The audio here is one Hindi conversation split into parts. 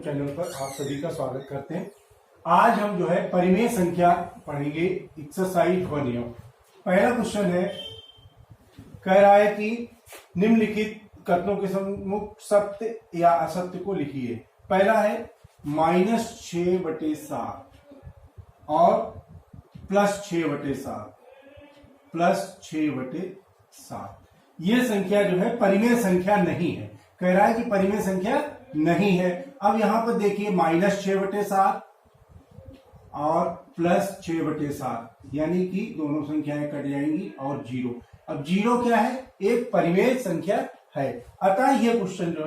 यूट्यूब चैनल पर आप सभी का स्वागत करते हैं। आज हम जो है परिमेय संख्या पढ़ेंगे। एक्सरसाइज 1 पहला क्वेश्चन है, कह रहा है कि निम्नलिखित कथनों के सम्मुख सत्य या असत्य को लिखिए। पहला है -6/7 और +6/7 +6/7 ये संख्या जो है परिमेय संख्या नहीं है। कह रहा है कि परिमेय संख्या नहीं है। अब यहां पर देखिए -6/7 और +6/7 यानी कि दोनों संख्याएं कट जाएंगी और 0। अब 0 क्या है? एक परिमेय संख्या है। अतः ये क्वेश्चन जो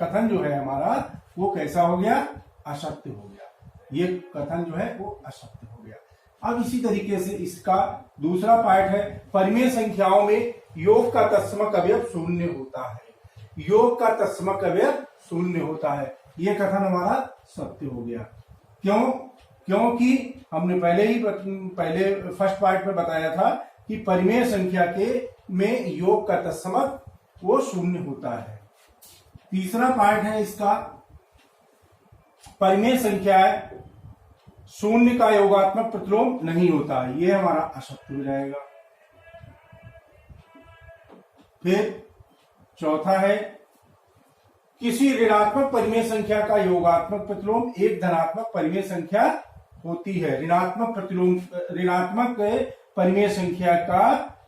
कथन जो है हमारा वो कैसा हो गया? असत्य हो गया। ये कथन जो है वो असत्य हो गया। अब इसी तरीके से इसका दूसरा पार्ट है, परिमेय संख्याओं में योग का तत्समक अवयव 0 होता है। योग का तत्समक अवयव 0 होता है। यह कथन हमारा सत्य हो गया। क्यों? क्योंकि हमने पहले फर्स्ट पार्ट में बताया था कि परिमेय संख्या के में योग का तत्समक वो 0 होता है। तीसरा पार्ट है इसका, परिमेय संख्या 0 का योगात्मक प्रतिलोम नहीं होता है। यह हमारा असत्य हो जाएगा। फिर चौथा है, किसी ऋणात्मक परिमेय संख्या का योगात्मक प्रतिलोम एक धनात्मक परिमेय संख्या होती है। ऋणात्मक परिमेय संख्या का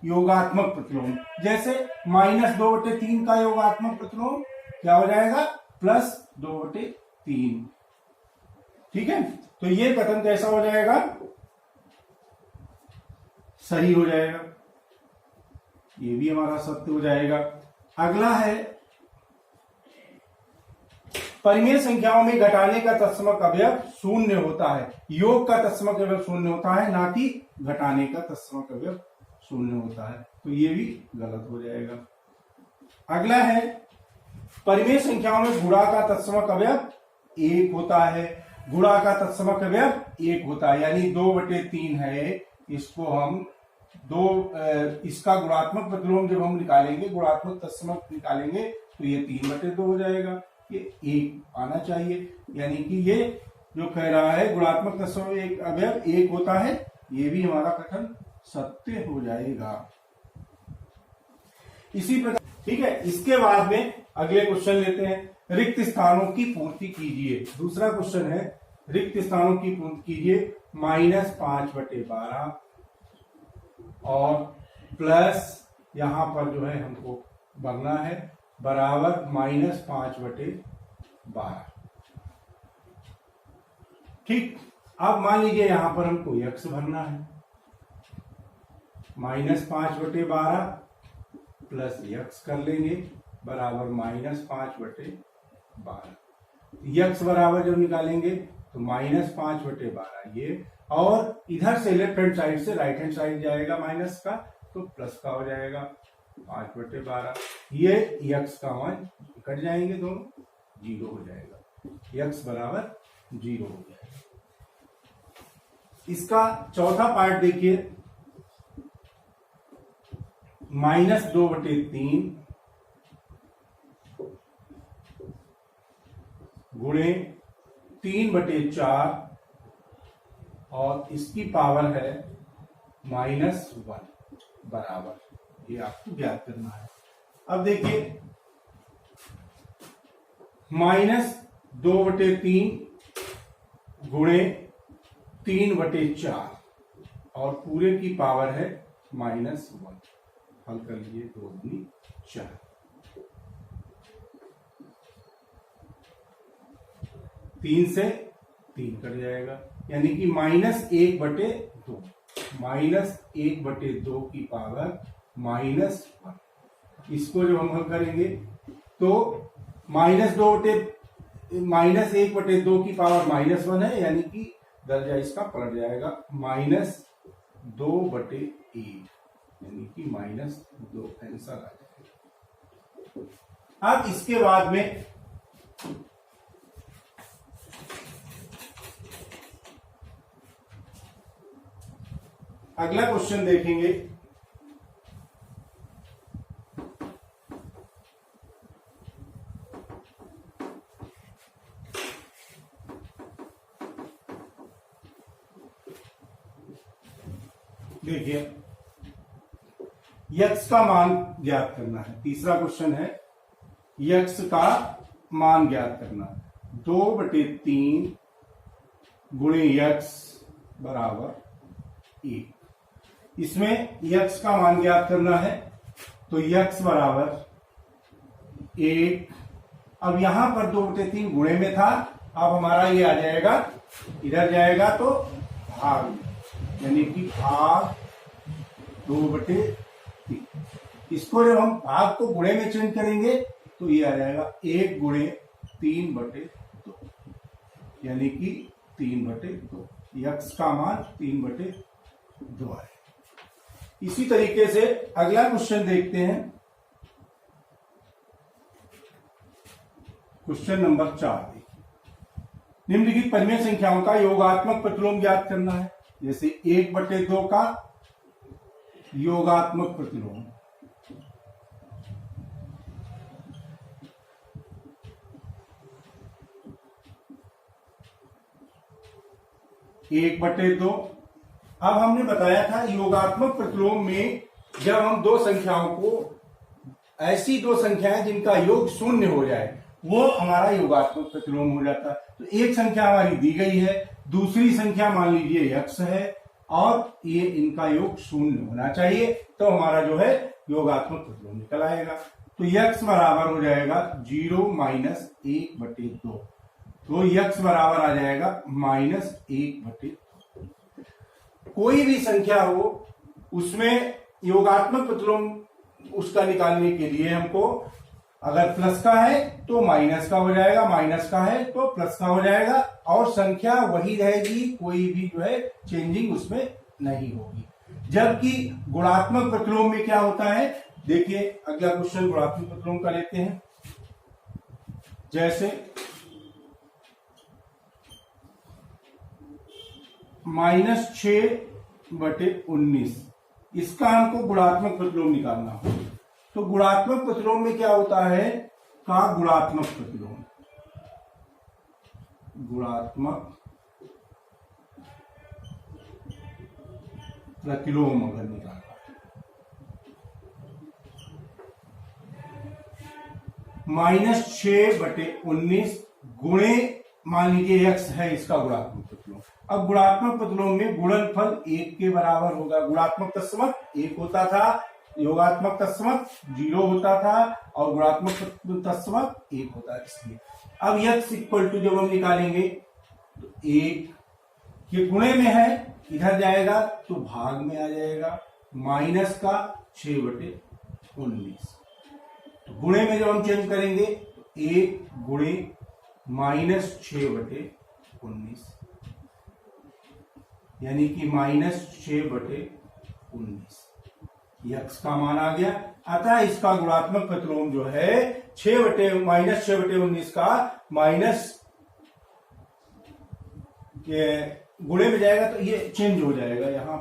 योगात्मक प्रतिलोम, जैसे -2/3 का योगात्मक प्रतिलोम क्या हो जाएगा? +2/3। ठीक है, तो ये कथन कैसा हो जाएगा? सही हो जाएगा। ये भी हमारा सत्य हो जाएगा। अगला है, परिमेय संख्याओं में घटाने का तत्समक अवयव 0 होता है। योग का तत्समक अवयव 0 होता है, ना कि घटाने का तत्समक अवयव 0 होता है। तो ये भी गलत हो जाएगा। अगला है, परिमेय संख्याओं में गुणा का तत्समक अवयव 1 होता है। गुणा का तत्समक अवयव 1 होता है, यानी 2/3 है। इसको हम इसका गुणात्मक प्रतिलोम जब हम निकालेंगे, गुणात्मक तत्समक निकालेंगे, तो ये 3/2 हो जाएगा। ये 1 आना चाहिए, यानी कि ये जो कह रहा है गुणात्मक तत्समक अवयव 1 होता है, ये भी हमारा कथन सत्य हो जाएगा। इसी प्रकार, ठीक है, इसके बाद में अगले क्वेश्चन लेते हैं, रिक्त स्थानों की पूर्ति कीजिए। दूसरा क्वेश्चन है, रिक्त स्थानों की पूर्ति कीजिए। -5/12 और प्लस यहां पर जो है हमको भरना है बराबर -5/12। ठीक, अब मान लीजिए यहां पर हमको x भरना है। -5/12 प्लस x कर लेंगे बराबर -5/12। x बराबर जब निकालेंगे तो -5/12 ये, और इधर से लेफ्ट हैंड साइड से राइट हैंड साइड जाएगा माइनस का, तो प्लस का हो जाएगा 5/12। ये x का मान कट जाएंगे, दोनों 0 हो जाएगा। x बराबर 0 हो जाएगा। इसका चौथा पार्ट देखिए, -2/3 गुणे 3/4 और इसकी पावर है -1 बराबर, ये आपको ज्ञात करना है। अब देखिए, -2/3 गुणे 3/4 और पूरे की पावर है -1। हल कर लीजिए, 2 दूनी 4। 3 से 3 कट जाएगा, यानी कि -1/2। -1/2 की पावर -1। इसको जब हम हल करेंगे तो -1/2 की पावर -1 है, यानी कि दर्जा इसका पलट जाएगा, -2/1, यानी कि -2 आंसर आ जाएगा। अब इसके बाद में अगला क्वेश्चन देखेंगे। देखिए यक्स का मान ज्ञात करना है। तीसरा क्वेश्चन है यक्स का मान ज्ञात करना है। 2/3 गुणे यक्स बराबर 1। इसमें यक्स का मान ज्ञात करना है तो यक्स बराबर 1। अब यहां पर 2/3 गुणे में था, अब हमारा ये आ जाएगा, इधर जाएगा तो भाग, यानी कि भाग 2/3। इसको जब हम भाग को गुणे में चेंज करेंगे तो ये आ जाएगा 1 गुणे 3/2, यानी कि 3/2। यक्स का मान 3/2 है। इसी तरीके से अगला क्वेश्चन देखते हैं। क्वेश्चन नंबर 4 देखिए। निम्नलिखित परिमेय संख्याओं का योगात्मक प्रतिलोम ज्ञात करना है। जैसे 1/2 का योगात्मक प्रतिलोम, एक बटे दो। अब हमने बताया था योगात्मक प्रतिलोम में जब हम दो संख्याओं को, ऐसी दो संख्याएं जिनका योग शून्य हो जाए, वो हमारा योगात्मक प्रतिलोम हो जाता है। तो एक संख्या हमारी दी गई है, दूसरी संख्या मान लीजिए यक्स है, और ये इनका योग शून्य होना चाहिए, तो हमारा जो है योगात्मक प्रतिलोम निकल आएगा। तो यक्स बराबर हो जाएगा 0 - 1/2। तो यक्स बराबर आ जाएगा -1/2। कोई भी संख्या हो उसमें योगात्मक प्रतिलोम उसका निकालने के लिए हमको, अगर प्लस का है तो माइनस का हो जाएगा, माइनस का है तो प्लस का हो जाएगा, और संख्या वही रहेगी, कोई भी जो है चेंजिंग उसमें नहीं होगी। जबकि गुणात्मक प्रतिलोम में क्या होता है, देखिए अगला क्वेश्चन गुणात्मक प्रतिलोम का लेते हैं। जैसे -6/19, इसका हमको गुणात्मक प्रतिलोम निकालना हो, तो गुणात्मक प्रतिलोम में क्या होता है, का गुणात्मक प्रतिलोम, गुणात्मक प्रतिलोम अगर निकालना है, -6/19 गुणे, मान लीजिए x है इसका गुणात्मक प्रतिलोम। अब गुणात्मक प्रतिलोम में गुणनफल 1 के बराबर होगा। गुणात्मक तस्मक 1 होता था, योगात्मक तस्मक 0 होता था, और गुणात्मक तस्मक 1 होता है। इसलिए अब x इक्वल टू जब हम निकालेंगे तो 1 के गुणे में है, इधर जाएगा तो भाग में आ जाएगा, माइनस का 6/19। तो गुणे में जब हम चेंज करेंगे तो 1 गुणे -6/19, यानी कि -6/19 यक्स का मान आ गया। अतः इसका गुणात्मक प्रतिलोम जो है -6/19 का माइनस गुणे में जाएगा तो ये चेंज हो जाएगा। यहां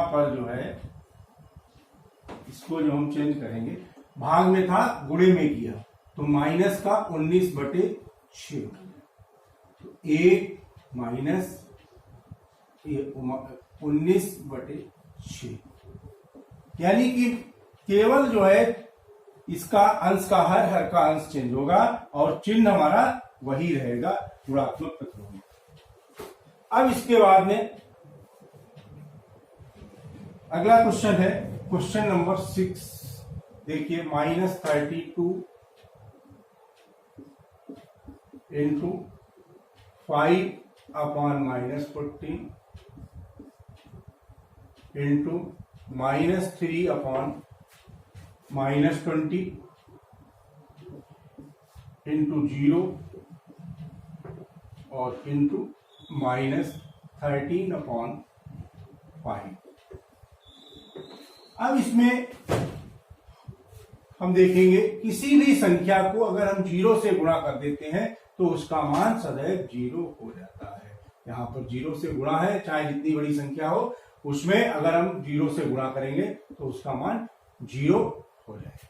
पर जो है इसको जो हम चेंज करेंगे, भाग में था गुणे में किया तो माइनस का 19/6, तो 1 माइनस 19/6, यानी कि केवल जो है इसका अंश का हर का अंश चेंज होगा और चिन्ह हमारा वही रहेगा, गुणात्मक प्रतिलोम। अब इसके बाद में अगला क्वेश्चन है क्वेश्चन नंबर 6। देखिए -32 × 5/-14 × -3/-20 × 0 और -13/5। अब इसमें हम देखेंगे किसी भी संख्या को अगर हम 0 से गुणा कर देते हैं तो उसका मान सदैव 0 हो जाता है। यहां पर 0 से गुणा है, चाहे जितनी बड़ी संख्या हो, उसमें अगर हम 0 से गुणा करेंगे तो उसका मान 0 हो जाएगा।